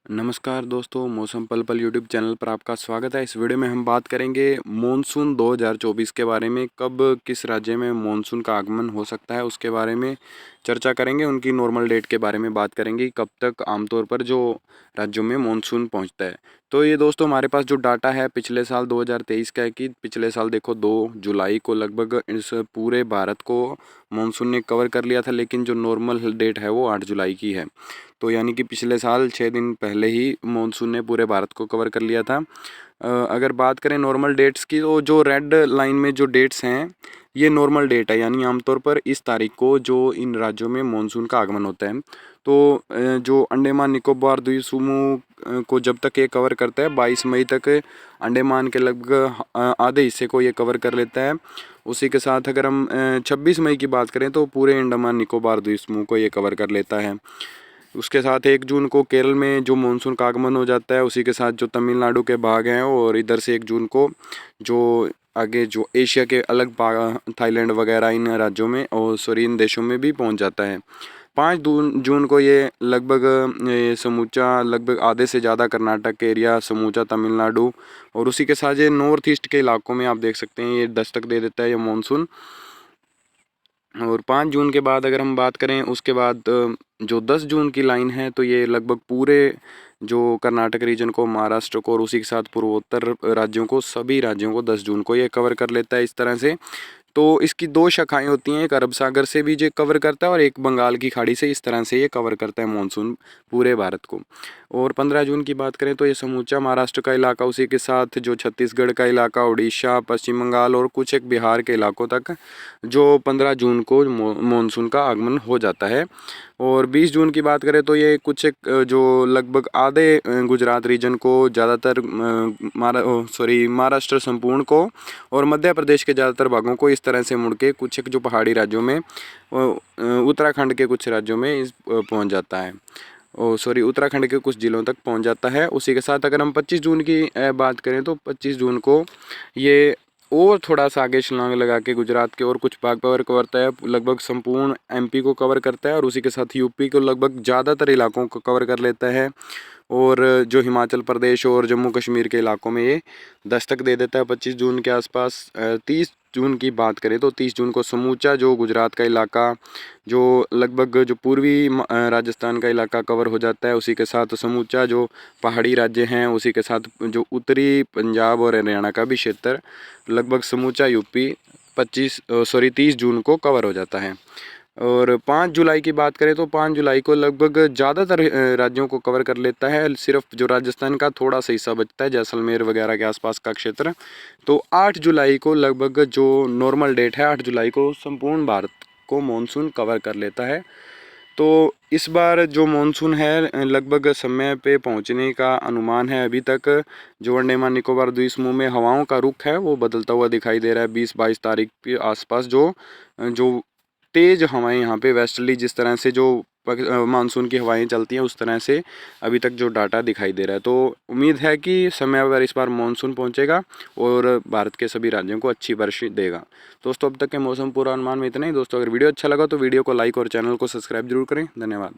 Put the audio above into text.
नमस्कार दोस्तों, मौसम पल पल यूट्यूब चैनल पर आपका स्वागत है। इस वीडियो में हम बात करेंगे मॉनसून 2024 के बारे में। कब किस राज्य में मॉनसून का आगमन हो सकता है उसके बारे में चर्चा करेंगे। उनकी नॉर्मल डेट के बारे में बात करेंगे, कब तक आमतौर पर जो राज्यों में मॉनसून पहुंचता है। तो ये दोस्तों हमारे पास जो डाटा है पिछले साल 2023 का है कि पिछले साल देखो 2 जुलाई को लगभग इस पूरे भारत को मॉनसून ने कवर कर लिया था, लेकिन जो नॉर्मल डेट है वो 8 जुलाई की है। तो यानी कि पिछले साल 6 दिन पहले ही मॉनसून ने पूरे भारत को कवर कर लिया था। अगर बात करें नॉर्मल डेट्स की, तो जो रेड लाइन में जो डेट्स हैं ये नॉर्मल डेट है, यानी आमतौर पर इस तारीख को जो इन राज्यों में मॉनसून का आगमन होता है। तो जो अंडमान निकोबार द्वीप समूह को जब तक ये कवर करता है 22 मई तक अंडमान के लगभग आधे हिस्से को ये कवर कर लेता है। उसी के साथ अगर हम 26 मई की बात करें तो पूरे अंडमान निकोबार द्वीप समूह को ये कवर कर लेता है। उसके साथ 1 जून को केरल में जो मानसून का आगमन हो जाता है। उसी के साथ जो तमिलनाडु के भाग हैं, और इधर से 1 जून को जो आगे जो एशिया के अलग भाग थाईलैंड वगैरह इन राज्यों में और इन देशों में भी पहुंच जाता है। 5 जून को ये लगभग समूचा लगभग आधे से ज़्यादा कर्नाटक के एरिया, समूचा तमिलनाडु और उसी के साथ ये नॉर्थ ईस्ट के इलाकों में आप देख सकते हैं ये दस्तक दे देता है ये मानसून। और 5 जून के बाद अगर हम बात करें उसके बाद जो 10 जून की लाइन है, तो ये लगभग पूरे जो कर्नाटक रीजन को, महाराष्ट्र को और उसी के साथ पूर्वोत्तर राज्यों को, सभी राज्यों को 10 जून को ये कवर कर लेता है इस तरह से। तो इसकी 2 शाखाएं होती हैं, एक अरब सागर से भी ये कवर करता है और एक बंगाल की खाड़ी से। इस तरह से ये कवर करता है मानसून पूरे भारत को। और 15 जून की बात करें तो ये समूचा महाराष्ट्र का इलाका, उसी के साथ जो छत्तीसगढ़ का इलाका, उड़ीसा, पश्चिम बंगाल और कुछ एक बिहार के इलाकों तक जो 15 जून को मानसून का आगमन हो जाता है। और 20 जून की बात करें तो ये कुछ एक जो लगभग आधे गुजरात रीजन को, ज़्यादातर महाराष्ट्र संपूर्ण को और मध्य प्रदेश के ज़्यादातर भागों को इस तरह से मुड़ के कुछ एक जो पहाड़ी राज्यों में, उत्तराखंड के कुछ राज्यों में पहुंच जाता है। उत्तराखंड के कुछ ज़िलों तक पहुंच जाता है। उसी के साथ अगर हम 25 जून की बात करें तो 25 जून को ये और थोड़ा सा आगे छलांग लगा के गुजरात के और कुछ भाग कवर करता है, लगभग संपूर्ण एमपी को कवर करता है और उसी के साथ यूपी को लगभग ज़्यादातर इलाकों को कवर कर लेता है। और जो हिमाचल प्रदेश और जम्मू कश्मीर के इलाकों में ये दस्तक दे देता है 25 जून के आसपास। 30 जून की बात करें तो 30 जून को समूचा जो गुजरात का इलाका, जो लगभग जो पूर्वी राजस्थान का इलाका कवर हो जाता है। उसी के साथ समूचा जो पहाड़ी राज्य हैं, उसी के साथ जो उत्तरी पंजाब और हरियाणा का भी क्षेत्र, लगभग समूचा यूपी 30 जून को कवर हो जाता है। और 5 जुलाई की बात करें तो 5 जुलाई को लगभग ज़्यादातर राज्यों को कवर कर लेता है। सिर्फ जो राजस्थान का थोड़ा सा हिस्सा बचता है, जैसलमेर वगैरह के आसपास का क्षेत्र। तो 8 जुलाई को लगभग जो नॉर्मल डेट है, 8 जुलाई को संपूर्ण भारत को मानसून कवर कर लेता है। तो इस बार जो मानसून है लगभग समय पे पहुंचने का अनुमान है। अभी तक जो अंडमान निकोबार द्वीप समूह में हवाओं का रुख है वो बदलता हुआ दिखाई दे रहा है। 20-22 तारीख के आसपास जो जो तेज़ हवाएं यहाँ पे वेस्टर्ली, जिस तरह से जो मानसून की हवाएं चलती हैं उस तरह से अभी तक जो डाटा दिखाई दे रहा है। तो उम्मीद है कि समय पर इस बार मानसून पहुँचेगा और भारत के सभी राज्यों को अच्छी बारिश देगा। दोस्तों अब तक के मौसम पूर्वानुमान में इतना ही। दोस्तों अगर वीडियो अच्छा लगा तो वीडियो को लाइक और चैनल को सब्सक्राइब जरूर करें। धन्यवाद।